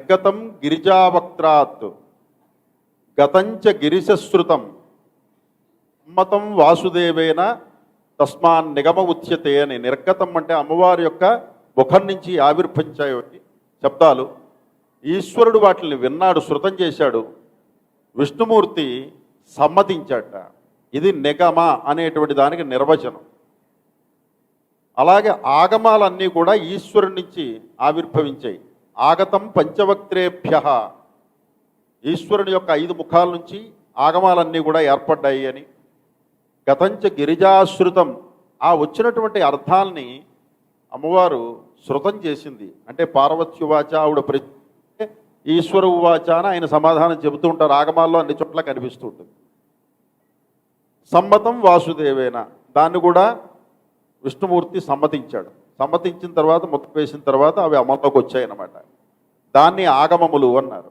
నిర్గతం గిరిజావక్త్రాత్ గతంచ గిరిశశ్రుతం మతం వాసుదేవేన తస్మాన్ నిగమ ఉచ్యతే అని. నిర్గతం అంటే అమ్మవారి యొక్క ముఖం నుంచి ఆవిర్భవించాయి శబ్దాలు. ఈశ్వరుడు వాటిని విన్నాడు, శృతం చేశాడు, విష్ణుమూర్తి సమ్మతించాట. ఇది నిగమ అనేటువంటి దానికి నిర్వచనం. అలాగే ఆగమాలన్నీ కూడా ఈశ్వరుడి నుంచి ఆవిర్భవించాయి. ఆగతం పంచవక్త్రేభ్య, ఈశ్వరుని యొక్క 5 ముఖాల నుంచి ఆగమాలన్నీ కూడా ఏర్పడ్డాయి అని. గతంచ గిరిజాశ్రుతం, ఆ వచ్చినటువంటి అర్థాలని అమ్మవారు శృతం చేసింది. అంటే పార్వత్యువాచ, ఆవిడ ఈశ్వర ఉవాచ అని ఆయన సమాధానం చెబుతూ ఉంటారు. ఆగమాల్లో అన్ని చోట్ల కనిపిస్తూ ఉంటుంది. సమ్మతం వాసుదేవేన, దాన్ని కూడా విష్ణుమూర్తి సమ్మతించాడు. సమ్మతించిన తర్వాత ముద్ద వేసిన తర్వాత అవి అమల్లోకి వచ్చాయన్నమాట. దాన్ని ఆగమములు అన్నారు.